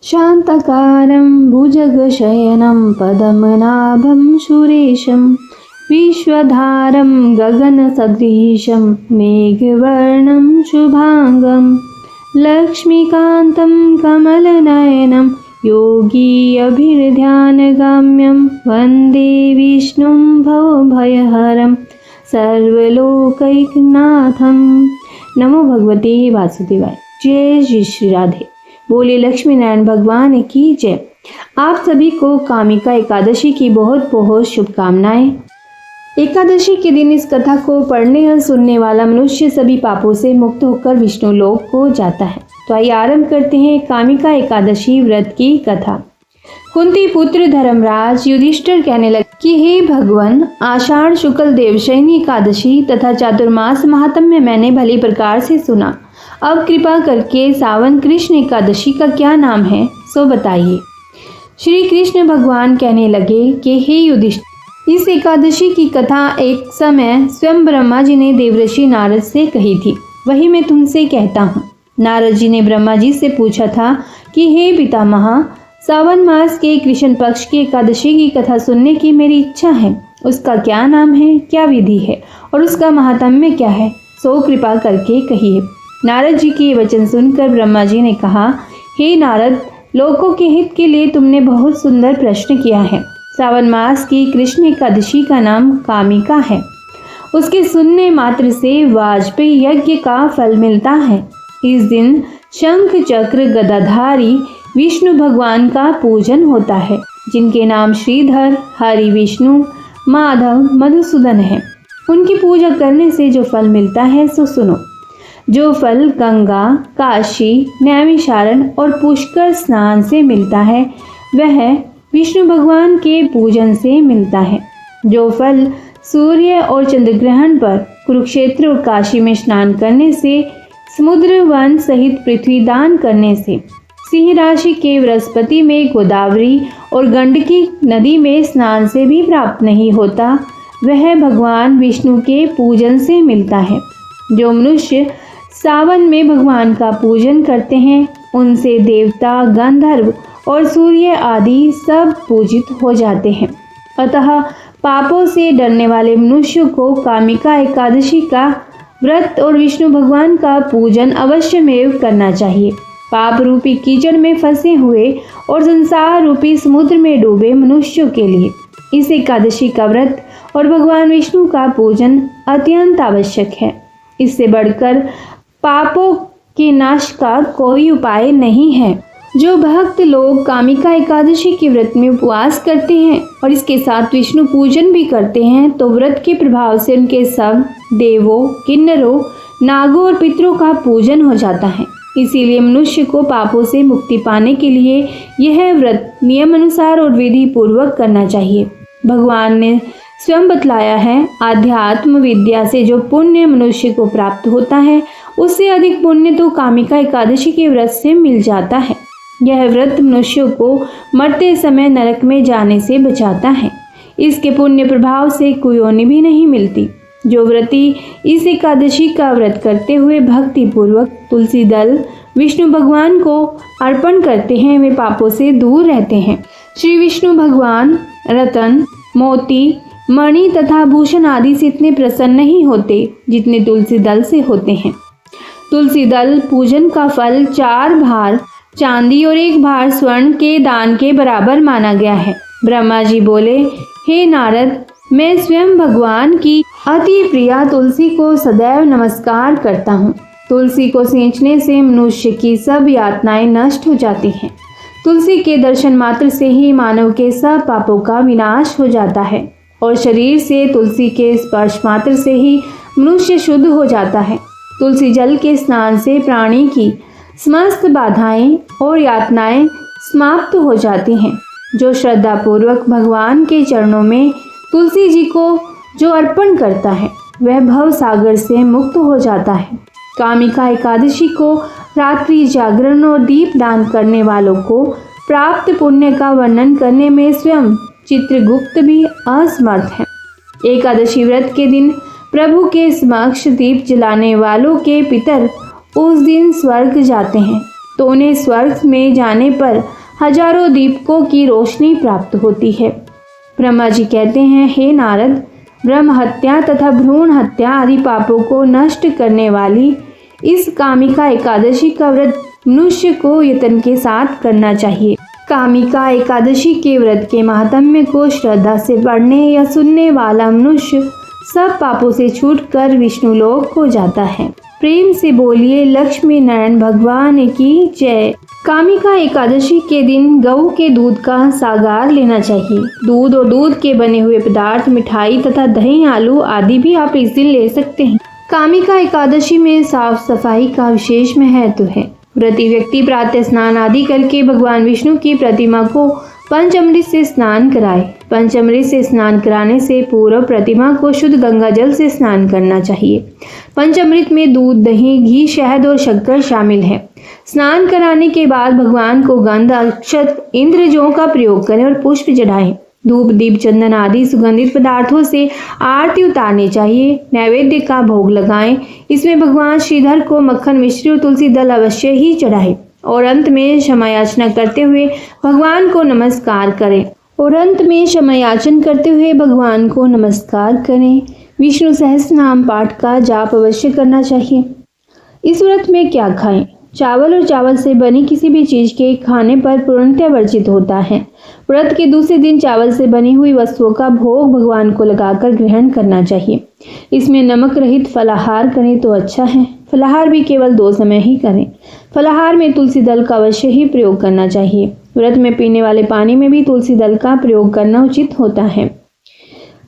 शांताकारं भुजगशयनं पद्मनाभं सुरेशं विश्वधारं गगनसदृशं मेघवर्णं शुभांगं लक्ष्मीकान्तं कमलनयनं योगी अभिर्ध्यानगम्यं वन्दे विष्णुं भवभयहरं सर्वलोकैकनाथं। नमो भगवते वासुदेवाय। जय श्री श्री राधे। बोले लक्ष्मी नारायण भगवान की जय। आप सभी को कामिका एकादशी की बहुत बहुत शुभकामनाएं। एकादशी के दिन इस कथा को पढ़ने और सुनने वाला मनुष्य सभी पापों से मुक्त होकर विष्णु लोक को जाता है। तो आइए आरंभ करते हैं कामिका एकादशी व्रत की कथा। कुंती पुत्र धर्मराज युधिष्ठिर कहने लगे कि हे भगवान, आषाढ़ शुक्ल देवशयनी एकादशी तथा चातुर्मास महात्म्य मैंने भली प्रकार से सुना। अब कृपा करके सावन कृष्ण एकादशी का क्या नाम है सो बताइए। श्री कृष्ण भगवान कहने लगे कि हे युधिष्ठिर, इस एकादशी की कथा एक समय स्वयं ब्रह्मा जी ने देवर्षि नारद से कही थी, वही मैं तुमसे कहता हूँ। नारद जी ने ब्रह्मा जी से पूछा था कि हे पितामह, सावन मास के कृष्ण पक्ष की एकादशी की कथा सुनने की मेरी इच्छा है। उसका क्या नाम है, क्या विधि है और उसका महात्म्य क्या है, सो कृपा करके कहिए। नारद जी के वचन सुनकर ब्रह्मा जी ने कहा, हे नारद, लोकों के हित के लिए तुमने बहुत सुंदर प्रश्न किया है। सावन मास की कृष्ण एकादशी का नाम कामिका है। उसके सुनने मात्र से वाजपेयी यज्ञ का फल मिलता है। इस दिन शंख चक्र गदाधारी विष्णु भगवान का पूजन होता है, जिनके नाम श्रीधर, हरि, विष्णु, माधव, मधुसूदन है। उनकी पूजा करने से जो फल मिलता है सो सुनो। जो फल गंगा, काशी, नैमिषारण्य और पुष्कर स्नान से मिलता है, वह विष्णु भगवान के पूजन से मिलता है। जो फल सूर्य और चंद्रग्रहण पर कुरुक्षेत्र और काशी में स्नान करने से, समुद्र वन सहित पृथ्वी दान करने से, सिंह राशि के बृहस्पति में गोदावरी और गंडकी नदी में स्नान से भी प्राप्त नहीं होता, वह भगवान विष्णु के पूजन से मिलता है। जो मनुष्य सावन में भगवान का पूजन करते हैं, उनसे देवता, गंधर्व और सूर्य आदि सब पूजित हो जाते हैं। अतः पापों से डरने वाले मनुष्य को कामिका एकादशी का व्रत और विष्णु भगवान का पूजन अवश्यमेव करना चाहिए। पाप रूपी कीचड़ में फंसे हुए और संसार रूपी समुद्र में डूबे मनुष्यों के लिए इस एकादशी का व्रत और भगवान विष्णु का पूजन अत्यंत आवश्यक है। इससे बढ़कर पापों के नाश का कोई उपाय नहीं है। जो भक्त लोग कामिका एकादशी के व्रत में उपवास करते हैं और इसके साथ विष्णु पूजन भी करते हैं, तो व्रत के प्रभाव से उनके सब देवों, किन्नरों, नागों और पितरों का पूजन हो जाता है। इसीलिए मनुष्य को पापों से मुक्ति पाने के लिए यह व्रत नियम अनुसार और विधि पूर्वक करना चाहिए। भगवान ने स्वयं बतलाया है, आध्यात्म विद्या से जो पुण्य मनुष्य को प्राप्त होता है, उससे अधिक पुण्य तो कामिका एकादशी के व्रत से मिल जाता है। यह व्रत मनुष्यों को मरते समय नरक में जाने से बचाता है। इसके पुण्य प्रभाव से कोई योनि भी नहीं मिलती। जो व्रती इस एकादशी का व्रत करते हुए भक्ति पूर्वक तुलसी दल विष्णु भगवान को अर्पण करते हैं, वे पापों से दूर रहते हैं। श्री विष्णु भगवान रतन, मोती, मणि तथा भूषण आदि से इतने प्रसन्न नहीं होते जितने तुलसी दल से होते हैं। तुलसी दल पूजन का फल 4 भार चांदी और 1 भार स्वर्ण के दान के बराबर माना गया है। ब्रह्मा जी बोले, हे नारद, मैं स्वयं भगवान की अति प्रिया तुलसी को सदैव नमस्कार करता हूँ। तुलसी को सींचने से मनुष्य की सब यातनाएं नष्ट हो जाती हैं। तुलसी के दर्शन मात्र से ही मानव के सब पापों का विनाश हो जाता है और शरीर से तुलसी के स्पर्श मात्र से ही मनुष्य शुद्ध हो जाता है। तुलसी जल के स्नान से प्राणी की समस्त बाधाएं और यातनाएं समाप्त हो जाती हैं। जो श्रद्धा पूर्वक भगवान के चरणों में तुलसी जी को जो अर्पण करता है, वह भव सागर से मुक्त हो जाता है। कामिका एकादशी को रात्रि जागरण और दीप दान करने वालों को प्राप्त पुण्य का वर्णन करने में स्वयं चित्रगुप्त भी असमर्थ है। एकादशी व्रत के दिन प्रभु के समक्ष दीप जलाने वालों के पितर उस दिन स्वर्ग जाते हैं। तो उन्हें स्वर्ग में जाने पर हजारों दीपकों की रोशनी प्राप्त होती है। ब्रह्मा जी कहते हैं, हे नारद, ब्रह्म हत्या तथा भ्रूण हत्या आदि पापों को नष्ट करने वाली इस कामिका एकादशी का व्रत मनुष्य को यत्न के साथ करना चाहिए। कामिका एकादशी के व्रत के महात्म्य को श्रद्धा से पढ़ने या सुनने वाला मनुष्य सब पापों से छूटकर विष्णु लोक को जाता है। प्रेम से बोलिए लक्ष्मी नारायण भगवान की जय। कामिका एकादशी के दिन गऊ के दूध का सागार लेना चाहिए। दूध और दूध के बने हुए पदार्थ, मिठाई तथा दही, आलू आदि भी आप इस दिन ले सकते हैं। कामिका एकादशी में साफ सफाई का विशेष महत्व है। व्रती व्यक्ति प्रातः स्नान आदि करके भगवान विष्णु की प्रतिमा को पंचामृत से स्नान कराए। पंचामृत से स्नान कराने से पूर्व प्रतिमा को शुद्ध गंगा जल से स्नान करना चाहिए। पंचामृत में दूध, दही, घी, शहद और शक्कर शामिल है। स्नान कराने के बाद भगवान को गंध, अक्षत, इंद्रजों का प्रयोग करें और पुष्प चढ़ाएं। धूप, दीप, चंदन आदि सुगंधित पदार्थों से आरती उतारनी चाहिए। नैवेद्य का भोग लगाएं। इसमें भगवान श्रीधर को मक्खन, मिश्री और तुलसी दल अवश्य ही चढ़ाएं और अंत में क्षमा याचना करते हुए भगवान को नमस्कार करें। विष्णु सहस्त्र नाम पाठ का जाप अवश्य करना चाहिए। इस व्रत में क्या खाएं? चावल और चावल से बनी किसी भी चीज के खाने पर पूर्णतः वर्जित होता है। व्रत के दूसरे दिन चावल से बनी हुई वस्तुओं का भोग भगवान को लगाकर ग्रहण करना चाहिए। इसमें नमक रहित फलाहार करें तो अच्छा है। फलाहार भी केवल 2 समय ही करें। फलाहार में तुलसी दल का अवश्य ही प्रयोग करना चाहिए। व्रत में पीने वाले पानी में भी तुलसी दल का प्रयोग करना उचित होता है।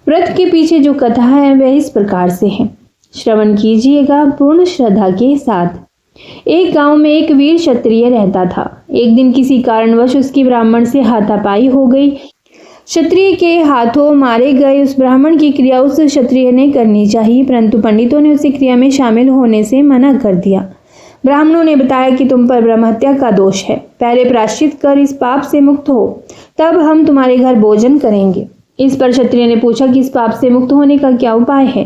व्रत के पीछे जो कथा है वह इस प्रकार से है, श्रवण कीजिएगा पूर्ण श्रद्धा के साथ। एक गांव में एक वीर क्षत्रिय रहता था। एक दिन किसी कारणवश उसकी ब्राह्मण से हाथापाई हो गई। क्षत्रिय के हाथों मारे गए उस ब्राह्मण की क्रिया उस क्षत्रिय ने करनी चाहिए, परंतु पंडितों ने उसे क्रिया में शामिल होने से मना कर दिया। ब्राह्मणों ने बताया कि तुम पर ब्रह्म हत्या का दोष है। पहले प्रायश्चित कर इस पाप से मुक्त हो, तब हम तुम्हारे घर भोजन करेंगे। इस पर क्षत्रिय ने पूछा कि इस पाप से मुक्त होने का क्या उपाय है।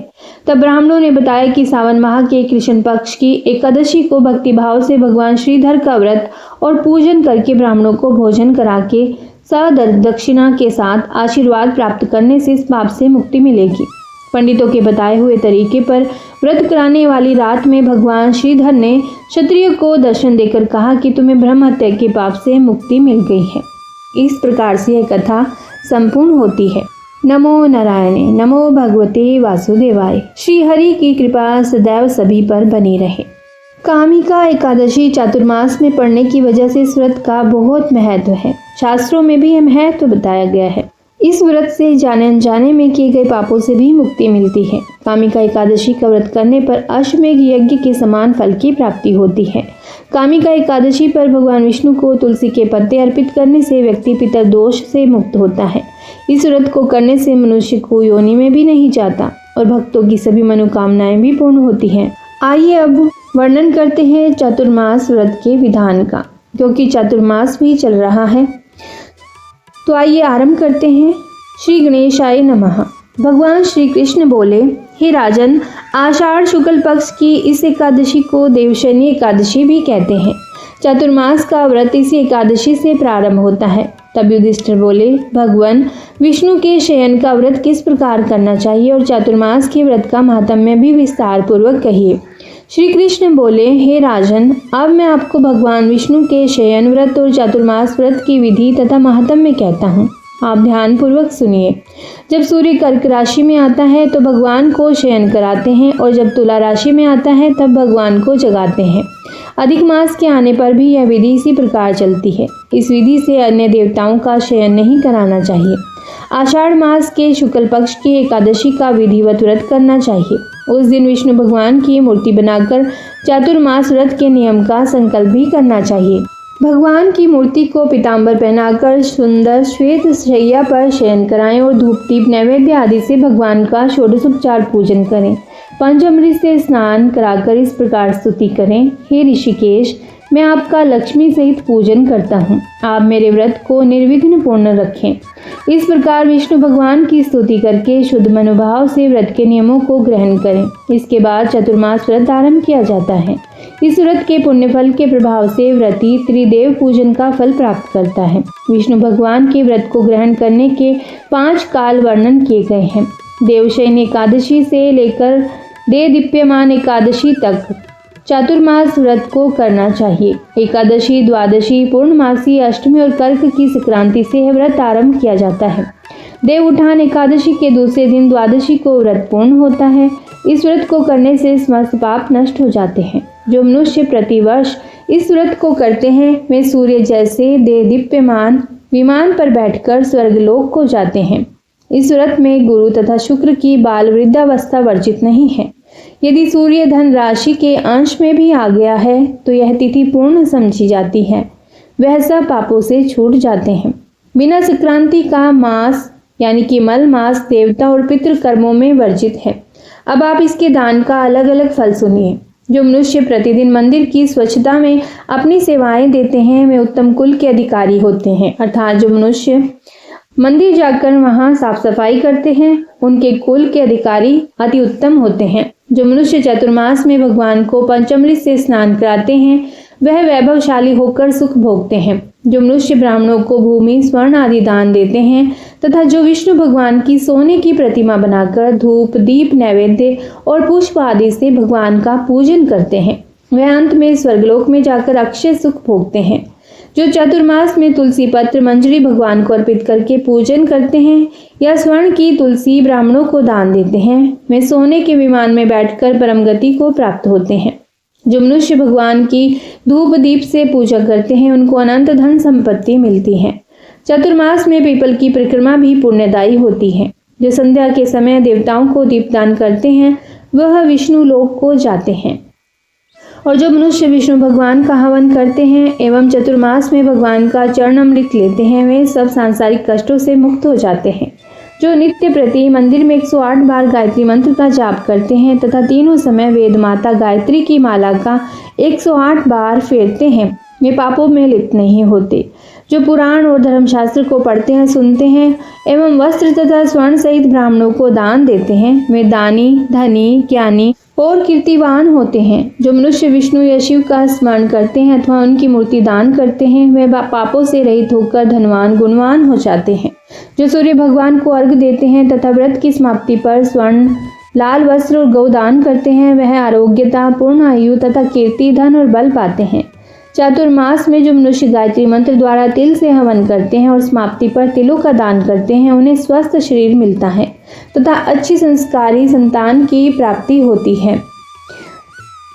तब ब्राह्मणों ने बताया कि सावन माह के कृष्ण पक्ष की एकादशी को भक्ति भाव से भगवान श्रीधर का व्रत और पूजन करके ब्राह्मणों को भोजन करा के दक्षिणा के साथ आशीर्वाद प्राप्त करने से इस पाप से मुक्ति मिलेगी। पंडितों के बताए हुए तरीके पर व्रत कराने वाली रात में भगवान श्रीधर ने क्षत्रिय को दर्शन देकर कहा कि तुम्हें ब्रह्म हत्या के पाप से मुक्ति मिल गई है। इस प्रकार से यह कथा संपूर्ण होती है। नमो नारायणे, नमो भगवते वासुदेवाय। श्री हरि की कृपा सदैव सभी पर बनी रहे। कामिका एकादशी चातुर्मास में पड़ने की वजह से इस व्रत का बहुत महत्व है। शास्त्रों में भी यह महत्व बताया गया है। इस व्रत से जाने अनजाने में किए गए पापों से भी मुक्ति मिलती है। कामिका एकादशी का व्रत करने पर अश्वमेघ यज्ञ के समान फल की प्राप्ति होती है। कामिका एकादशी पर भगवान विष्णु को तुलसी के पत्ते अर्पित करने से व्यक्ति पितर दोष से मुक्त होता है। इस व्रत को करने से मनुष्य को योनि में भी नहीं जाता और भक्तों की सभी मनोकामनाएं भी पूर्ण होती हैं। आइए अब वर्णन करते हैं चातुर्मास व्रत के विधान का, क्योंकि चातुर्मास भी चल रहा है। तो आइए आरंभ करते हैं। श्री गणेशाय नमः। भगवान श्री कृष्ण बोले, हे राजन, आषाढ़ शुक्ल पक्ष की इस एकादशी को देवशयनी एकादशी भी कहते हैं। चातुर्मास का व्रत इसी एकादशी से प्रारंभ होता है। तब युधिष्ठिर बोले, भगवान विष्णु के शयन का व्रत किस प्रकार करना चाहिए और चातुर्मास के व्रत का महात्म्य भी विस्तार पूर्वक कहिए। श्री कृष्ण बोले, हे राजन, अब मैं आपको भगवान विष्णु के शयन व्रत और चातुर्मास व्रत की विधि तथा महात्म्य कहता हूँ। आप ध्यान पूर्वक सुनिए। जब सूर्य कर्क राशि में आता है तो भगवान को शयन कराते हैं और जब तुला राशि में आता है तब भगवान को जगाते हैं। अधिक मास के आने पर भी यह विधि इसी प्रकार चलती है। इस विधि से अन्य देवताओं का शयन नहीं कराना चाहिए। आषाढ़ मास के शुक्ल पक्ष की एकादशी का विधिवत व्रत करना चाहिए। उस दिन विष्णु भगवान की मूर्ति बनाकर चातुर्मास व्रत के नियम का संकल्प भी करना चाहिए। भगवान की मूर्ति को पीताम्बर पहनाकर सुंदर श्वेत शैया पर शयन कराएं और धूप दीप नैवेद्य आदि से भगवान का षोडशोपचार पूजन करें। पंचामृत से स्नान कराकर इस प्रकार स्तुति करें, हे ऋषिकेश, मैं आपका लक्ष्मी सहित पूजन करता हूँ। आप मेरे व्रत को निर्विघ्न पूर्ण रखें। इस प्रकार विष्णु भगवान की स्तुति करके शुद्ध मनोभाव से व्रत के नियमों को ग्रहण करें। इसके बाद चतुर्मास व्रत आरंभ किया जाता है। इस व्रत के पुण्य फल के प्रभाव से व्रती त्रिदेव पूजन का फल प्राप्त करता है। विष्णु भगवान के व्रत को ग्रहण करने के 5 काल वर्णन किए गए हैं। देवशयनी एकादशी से लेकर देदीप्यमान एकादशी तक चातुर्मास व्रत को करना चाहिए। एकादशी, द्वादशी, पूर्णमासी, अष्टमी और कर्क की संक्रांति से यह व्रत आरंभ किया जाता है। देव उठान एकादशी के दूसरे दिन द्वादशी को व्रत पूर्ण होता है। इस व्रत को करने से समस्त पाप नष्ट हो जाते हैं। जो मनुष्य प्रतिवर्ष इस व्रत को करते हैं वे सूर्य जैसे देदीप्यमान विमान पर बैठकर स्वर्गलोक को जाते हैं। इस व्रत में गुरु तथा शुक्र की बाल वृद्धावस्था वर्जित नहीं है। यदि सूर्य धन राशि के अंश में भी आ गया है तो यह तिथि पूर्ण समझी जाती है। वह सब पापों से छूट जाते हैं। बिना संक्रांति का मास यानी कि मल मास देवता और पितृ कर्मों में वर्जित है। अब आप इसके दान का अलग अलग फल सुनिए। जो मनुष्य प्रतिदिन मंदिर की स्वच्छता में अपनी सेवाएं देते हैं वे उत्तम कुल के अधिकारी होते हैं। अर्थात जो मनुष्य मंदिर जाकर वहां साफ सफाई करते हैं उनके कुल के अधिकारी अति उत्तम होते हैं। जो मनुष्य चतुर्मास में भगवान को पंचामृत से स्नान कराते हैं वह वैभवशाली होकर सुख भोगते हैं। जो मनुष्य ब्राह्मणों को भूमि, स्वर्ण आदि दान देते हैं तथा जो विष्णु भगवान की सोने की प्रतिमा बनाकर धूप, दीप, नैवेद्य और पुष्प आदि से भगवान का पूजन करते हैं वह अंत में स्वर्गलोक में जाकर अक्षय सुख भोगते हैं। जो चतुर्मास में तुलसी पत्र, मंजरी भगवान को अर्पित करके पूजन करते हैं या स्वर्ण की तुलसी ब्राह्मणों को दान देते हैं वे सोने के विमान में बैठकर परम गति को प्राप्त होते हैं। जो मनुष्य भगवान की धूप दीप से पूजा करते हैं उनको अनंत धन संपत्ति मिलती है। चतुर्मास में पीपल की परिक्रमा भी पुण्यदायी होती है। जो संध्या के समय देवताओं को दीपदान करते हैं वह विष्णु लोक को जाते हैं। और जो मनुष्य विष्णु भगवान का हवन करते हैं एवं चतुर्मास में भगवान का चरणामृत लेते हैं वे सब सांसारिक कष्टों से मुक्त हो जाते हैं। जो नित्य प्रति मंदिर में 108 बार गायत्री मंत्र का जाप करते हैं तथा तीनों समय वेद माता गायत्री की माला का 108 बार फेरते हैं वे पापों में लिप्त नहीं होते। जो पुराण और धर्मशास्त्र को पढ़ते हैं, सुनते हैं एवं वस्त्र तथा स्वर्ण सहित ब्राह्मणों को दान देते हैं वे दानी, धनी, ज्ञानी और कीर्तिवान होते हैं। जो मनुष्य विष्णु या शिव का स्मरण करते हैं अथवा उनकी मूर्ति दान करते हैं वे पापों से रहित होकर धनवान, गुणवान हो जाते हैं। जो सूर्य भगवान को अर्घ देते हैं तथा व्रत की समाप्ति पर स्वर्ण, लाल वस्त्र और गौ दान करते हैं वह आरोग्यता, पूर्ण आयु तथा कीर्ति, धन और बल पाते हैं। चातुर्मास में जो मनुष्य गायत्री मंत्र द्वारा तिल से हवन करते हैं और समाप्ति पर तिलों का दान करते हैं उन्हें स्वस्थ शरीर मिलता है तथा अच्छी संस्कारी संतान की प्राप्ति होती है।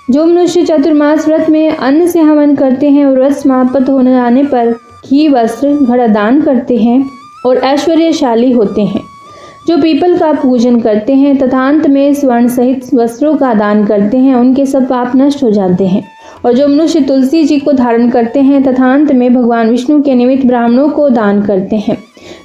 जो मनुष्य चातुर्मास व्रत में अन्न से हवन करते हैं और व्रत समाप्त होने जाने पर घी, वस्त्र, घड़ा दान करते हैं और ऐश्वर्यशाली होते हैं। जो पीपल का पूजन करते हैं तथा अंत में स्वर्ण सहित वस्त्रों का दान करते हैं उनके सब पाप नष्ट हो जाते हैं। और जो मनुष्य तुलसी जी को धारण करते हैं तथा अंत में भगवान विष्णु के निमित्त ब्राह्मणों को दान करते हैं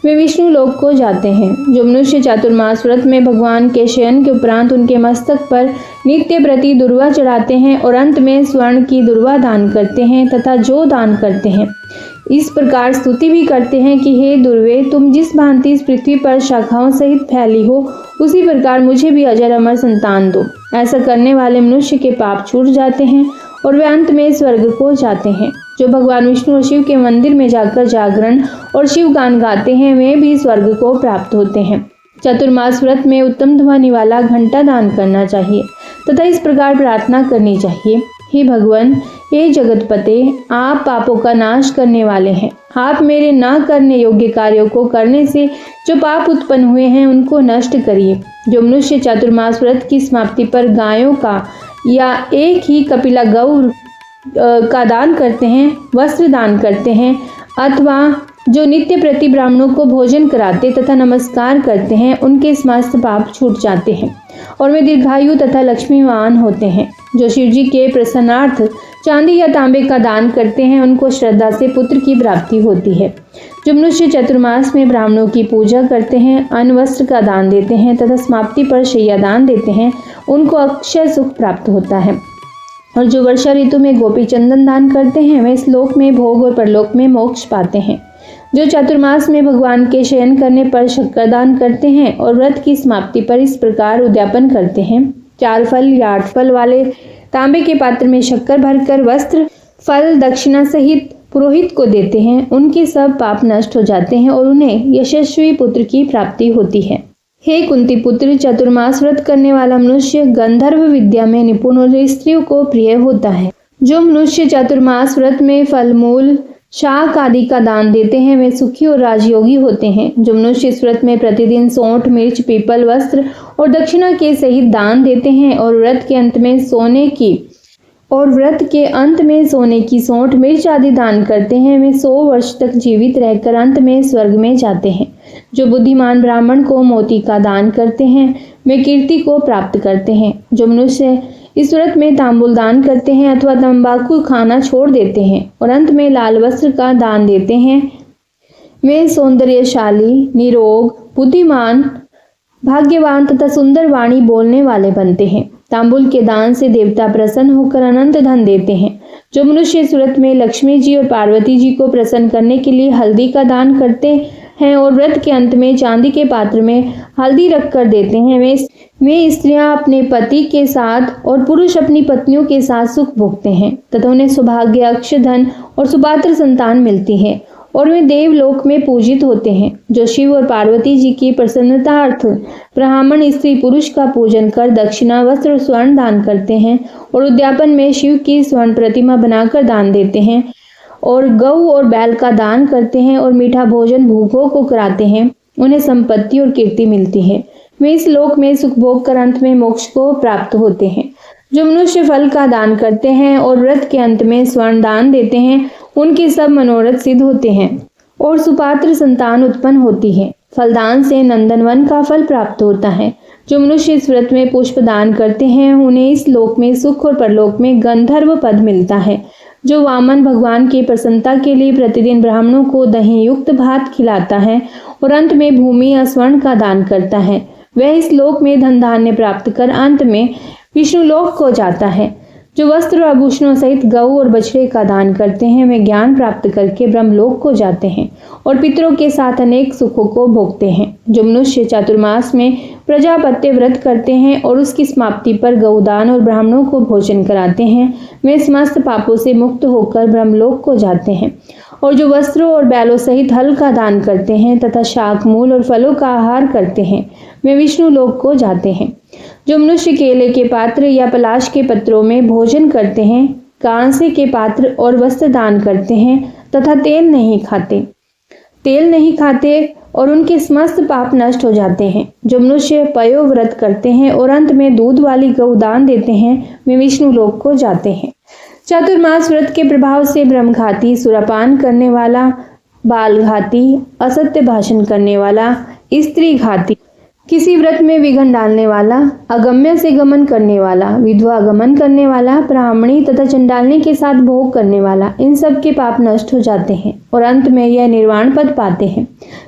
वे विष्णु लोक को जाते हैं। जो मनुष्य चातुर्मास व्रत में भगवान के शयन के उपरांत उनके मस्तक पर नित्य प्रति दुर्वा चढ़ाते हैं और अंत में स्वर्ण की दुर्वा दान करते हैं तथा जो दान करते हैं इस प्रकार स्तुति भी करते हैं कि हे दुर्वे, तुम जिस भांति इस पृथ्वी पर शाखाओं सहित फैली हो उसी प्रकार मुझे भी अजर अमर संतान दो। ऐसा करने वाले मनुष्य के पाप छूट जाते हैं और वे अंत में स्वर्ग को जाते हैं। जो भगवान विष्णु और शिव के मंदिर में जाकर जागरण और शिव गान गाते हैं वे भी स्वर्ग को प्राप्त होते हैं। चतुर्मास व्रत में उत्तम ध्वनि वाला घंटा दान करना चाहिए तथा इस प्रकार प्रार्थना करनी चाहिए, हे भगवान, हे जगतपते, आप पापों का नाश करने वाले हैं। आप मेरे न करने योग्य कार्यों को करने से जो पाप उत्पन्न हुए हैं उनको नष्ट करिए। जो मनुष्य चातुर्मास व्रत की समाप्ति पर गायों का या एक ही कपिला गौ का दान करते हैं, वस्त्र दान करते हैं अथवा जो नित्य प्रति ब्राह्मणों को भोजन कराते तथा नमस्कार करते हैं उनके समस्त पाप छूट जाते हैं और वे दीर्घायु तथा लक्ष्मीवान होते हैं। जो शिवजी के प्रसन्नार्थ चांदी या तांबे का दान करते हैं उनको श्रद्धा से पुत्र की प्राप्ति होती है। जो मनुष्य चतुर्मास में ब्राह्मणों की पूजा करते हैं, अन्न वस्त्र का दान देते हैं तथा समाप्ति पर शैया दान देते हैं उनको अक्षय सुख प्राप्त होता है। और जो वर्षा ऋतु में गोपी चंदन दान करते हैं वे इस लोक में भोग और परलोक में मोक्ष पाते हैं। जो चातुर्मास में भगवान के शयन करने पर शक्कर दान करते हैं और व्रत की समाप्ति पर इस प्रकार उद्यापन करते हैं। 4 फल या 8 फल वाले तांबे के पात्र में शक्कर भरकर वस्त्र फल दक्षिणा सहित पुरोहित को देते हैं, उनके सब पाप नष्ट हो जाते हैं और उन्हें यशस्वी पुत्र की प्राप्ति होती है। हे कुंती पुत्र, चातुर्मास व्रत करने वाला मनुष्य गंधर्व विद्या में निपुण और स्त्रियों को प्रिय होता है। जो मनुष्य चातुर्मास व्रत में फल मूल शाक आदि का दान देते हैं वे सुखी और राजयोगी होते हैं। जो मनुष्य इस व्रत में प्रतिदिन सौंठ मिर्च पीपल वस्त्र और दक्षिणा के सहित दान देते हैं और व्रत के अंत में सोने की सौंठ मिर्च आदि दान करते हैं वे 100 वर्ष तक जीवित रहकर अंत में स्वर्ग में जाते हैं। जो बुद्धिमान ब्राह्मण को मोती का दान करते हैं वे कीर्ति को प्राप्त करते हैं। जो मनुष्य इस व्रत में तांबुल दान करते हैं अथवा तंबाकू खाना छोड़ देते हैं और अंत में लाल वस्त्र का दान देते हैं वे सौंदर्यशाली निरोग बुद्धिमान भाग्यवान तथा सुंदर वाणी बोलने वाले बनते हैं। तांबुल के दान से देवता प्रसन्न होकर अनंत धन देते हैं। जो मनुष्य इस व्रत में लक्ष्मी जी और पार्वती जी को प्रसन्न करने के लिए हल्दी का दान करते हैं और व्रत के अंत में चांदी के पात्र में हल्दी रखकर देते हैं वे स्त्रियां अपने पति के साथ और पुरुष अपनी पत्नियों के साथ सुख भोगते हैं तथा उन्हें सौभाग्य अक्षधन और सुपात्र संतान मिलती है और वे देवलोक में पूजित होते हैं। जो शिव और पार्वती जी की प्रसन्नतार्थ ब्राह्मण स्त्री पुरुष का पूजन कर दक्षिणा वस्त्र और स्वर्ण दान करते हैं और उद्यापन में शिव की स्वर्ण प्रतिमा बनाकर दान देते हैं और गौ और बैल का दान करते हैं और मीठा भोजन भूखों को कराते हैं, उन्हें संपत्ति और कीर्ति मिलती है। वे इस लोक में सुख भोग कर अंत में मोक्ष को प्राप्त होते हैं। जो मनुष्य फल का दान करते हैं और व्रत के अंत में स्वर्ण दान देते हैं उनके सब मनोरथ सिद्ध होते हैं और सुपात्र संतान उत्पन्न होती है। फलदान से नंदनवन का फल प्राप्त होता है। जो मनुष्य इस व्रत में पुष्प दान करते हैं उन्हें इस लोक में सुख और परलोक में गंधर्व पद मिलता है। जो वामन भगवान की प्रसन्नता के लिए प्रतिदिन ब्राह्मणों को दही युक्त भात खिलाता है और अंत में भूमि या स्वर्ण का दान करता है वह इस लोक में धन धान्य प्राप्त कर अंत में विष्णु लोक को जाता है। जो वस्त्र और आभूषणों सहित गौ और बछड़े का दान करते हैं वे ज्ञान प्राप्त करके ब्रह्मलोक को जाते हैं और पितरों के साथ अनेक सुखों को भोगते हैं। जो मनुष्य चातुर्मास में प्रजापत्य व्रत करते हैं और उसकी समाप्ति पर गौदान और ब्राह्मणों को भोजन कराते हैं वे समस्त पापों से मुक्त होकर ब्रह्मलोक को जाते हैं। और जो वस्त्रों और बैलों सहित हल का दान करते हैं तथा शाक मूल और फलों का आहार करते हैं वे विष्णु लोक को जाते हैं। जो मनुष्य केले के पात्र या पलाश के पत्रों में भोजन करते हैं कांसे के पात्र और वस्त्र दान करते हैं तथा तेल नहीं खाते और उनके समस्त पाप नष्ट हो जाते हैं। जो मनुष्य पयो व्रत करते हैं और अंत में दूध वाली गौ दान देते हैं वे विष्णु लोक को जाते हैं। चातुर्मास व्रत के प्रभाव से ब्रह्मघाती सुरापान करने वाला बालघाती असत्य भाषण करने वाला स्त्री घाती किसी व्रत में विघ्न डालने वाला अगम्य से गमन करने वाला विधवा गमन करने वाला ब्राह्मणी तथा चंडालनी के साथ भोग करने वाला इन सब के पाप नष्ट हो जाते हैं और अंत में यह निर्वाण पद पाते हैं।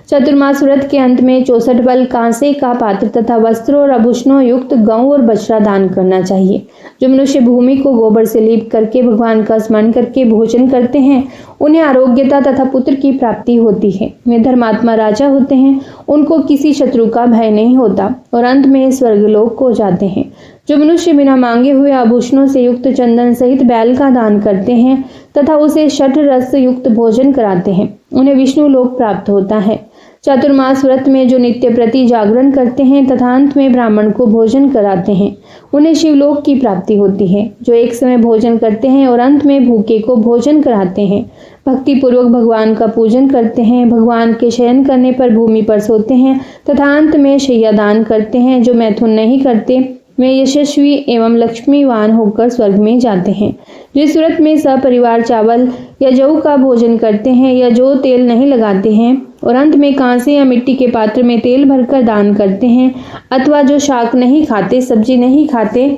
चातुर्मास व्रत के अंत में 64 बल कांसे का पात्र तथा वस्त्रों और आभूषणों युक्त गौ और बछड़ा दान करना चाहिए। जो मनुष्य भूमि को गोबर से लीप करके भगवान का स्मरण करके भोजन करते हैं उन्हें आरोग्यता तथा पुत्र की प्राप्ति होती है। वे धर्मात्मा राजा होते हैं, उनको किसी शत्रु का भय नहीं होता और अंत में स्वर्गलोक को जाते हैं। जो मनुष्य बिना मांगे हुए आभूषणों से युक्त चंदन सहित बैल का दान करते हैं तथा उसे शठ रस युक्त भोजन कराते हैं उन्हें विष्णु लोक प्राप्त होता है। चातुर्मास व्रत में जो नित्य प्रति जागरण करते हैं तथा अंत में ब्राह्मण को भोजन कराते हैं उन्हें शिवलोक की प्राप्ति होती है। जो एक समय भोजन करते हैं और अंत में भूखे को भोजन कराते हैं, भक्ति पूर्वक भगवान का पूजन करते हैं, भगवान के शयन करने पर भूमि पर सोते हैं तथा अंत में शैया दान करते हैं, जो मैथुन नहीं करते वे यशस्वी एवं लक्ष्मीवान होकर स्वर्ग में जाते हैं। जिस व्रत में सपरिवार चावल या जौ का भोजन करते हैं या जो तेल नहीं लगाते हैं और अंत में कांसे या मिट्टी के पात्र में तेल भरकर दान करते हैं अथवा जो शाक नहीं खाते सब्जी नहीं खाते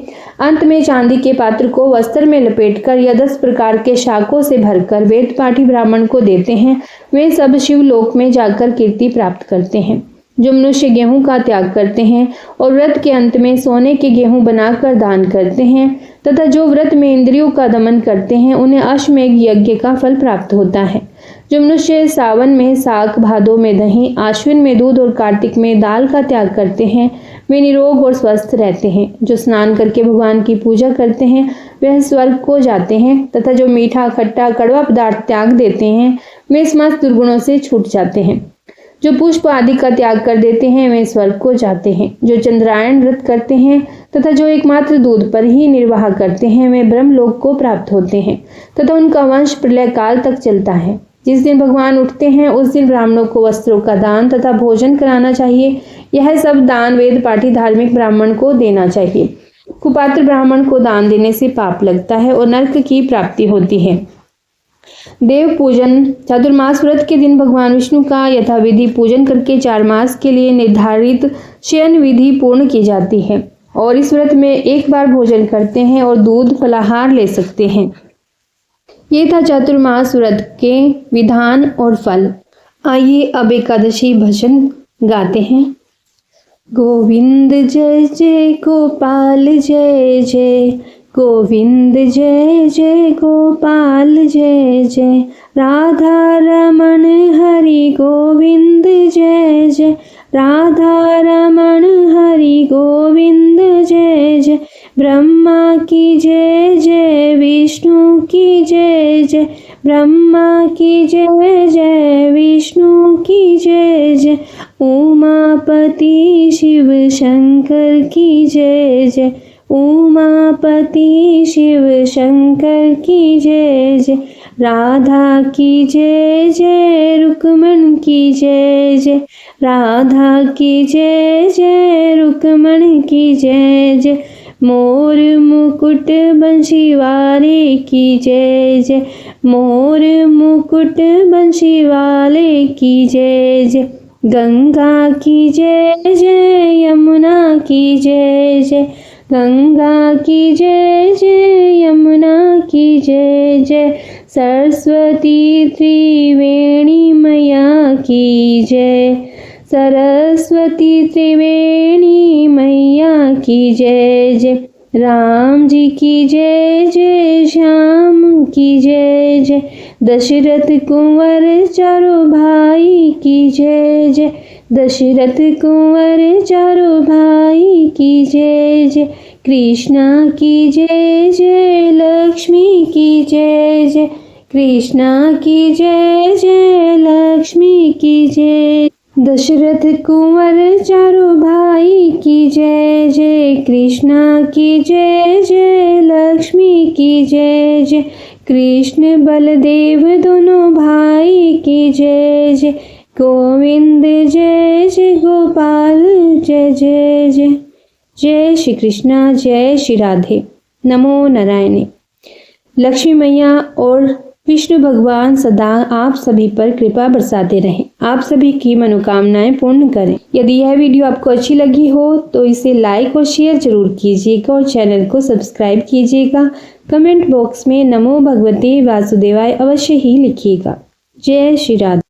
अंत में चांदी के पात्र को वस्त्र में लपेटकर या 10 प्रकार के शाकों से भरकर वेद पाठी ब्राह्मण को देते हैं वे सब शिवलोक में जाकर कीर्ति प्राप्त करते हैं। जो मनुष्य गेहूं का त्याग करते हैं और व्रत के अंत में सोने के गेहूं बनाकर दान करते हैं तथा जो व्रत में इंद्रियों का दमन करते हैं उन्हें अश्वमेध यज्ञ का फल प्राप्त होता है। जो मनुष्य सावन में साग, भादों में दही, आश्विन में दूध और कार्तिक में दाल का त्याग करते हैं वे निरोग और स्वस्थ रहते हैं। जो स्नान करके भगवान की पूजा करते हैं वह स्वर्ग को जाते हैं तथा जो मीठा, खट्टा, कड़वा पदार्थ त्याग देते हैं वे समस्त दुर्गुणों से छूट जाते हैं। जो पुष्प आदि का त्याग कर देते हैं वे स्वर्ग को जाते हैं। जो चंद्रायण व्रत करते हैं तथा जो एकमात्र दूध पर ही निर्वाह करते हैं वे ब्रह्मलोक को प्राप्त होते हैं तथा उनका वंश प्रलय काल तक चलता है। जिस दिन भगवान उठते हैं उस दिन ब्राह्मणों को वस्त्रों का दान तथा भोजन कराना चाहिए। यह सब दान वेद पाठी धार्मिक ब्राह्मण को देना चाहिए। कुपात्र ब्राह्मण को दान देने से पाप लगता है और नरक की प्राप्ति होती है। देव पूजन। चातुर्मास व्रत के दिन भगवान विष्णु का यथाविधि पूजन करके 4 मास के लिए निर्धारित शयन विधि पूर्ण की जाती है और इस व्रत में एक बार भोजन करते हैं और दूध फलाहार ले सकते हैं। ये था चातुर्मास व्रत के विधान और फल। आइए अब एकादशी भजन गाते हैं। गोविंद जय जय गोपाल जय जय, गोविंद जय जय गोपाल जय जय, राधा रमण हरि गोविंद जय जय, राधा रमण हरि गोविंद जय जय, ब्रह्मा की जय जय, विष्णु की जय जय, ब्रह्मा की जय जय, विष्णु की जय जय, उमापति शिव शंकर की जय जय, उमापति शिव शंकर की जय जय, राधा की जय जय, रुक्मण की जय जय, राधा की जय जय, रुक्मण की जय जय, मोर मुकुट बंशी वाले की जय जय, मोर मुकुट बंशी वाले की जय जय, गंगा की जय जय, यमुना की जय जय, गंगा की जय जय, यमुना की जय जय, सरस्वती त्रिवेणी मैया की जय, सरस्वती त्रिवेणी मैया की जय जय, राम जी की जय जय, श्याम की जय जय, दशरथ कुंवर चारों भाई की जय जय, दशरथ कुंवर चारों भाई की जय जय, कृष्णा की जय जय, लक्ष्मी की जय जय, कृष्णा की जय जय, लक्ष्मी की जय, दशरथ कुंवर चारों भाई की जय जय, कृष्णा की जय जय, लक्ष्मी की जय जय, कृष्ण बलदेव दोनों भाई की जय जय, गोविंद जय जय, गोपाल जय जय जय। जय श्री कृष्णा, जय श्री राधे। नमो नारायण। लक्ष्मी मैया और विष्णु भगवान सदा आप सभी पर कृपा बरसाते रहें, आप सभी की मनोकामनाएं पूर्ण करें। यदि यह वीडियो आपको अच्छी लगी हो तो इसे लाइक और शेयर जरूर कीजिएगा और चैनल को सब्सक्राइब कीजिएगा। कमेंट बॉक्स में नमो भगवते वासुदेवाय अवश्य ही लिखिएगा। जय श्री राधे।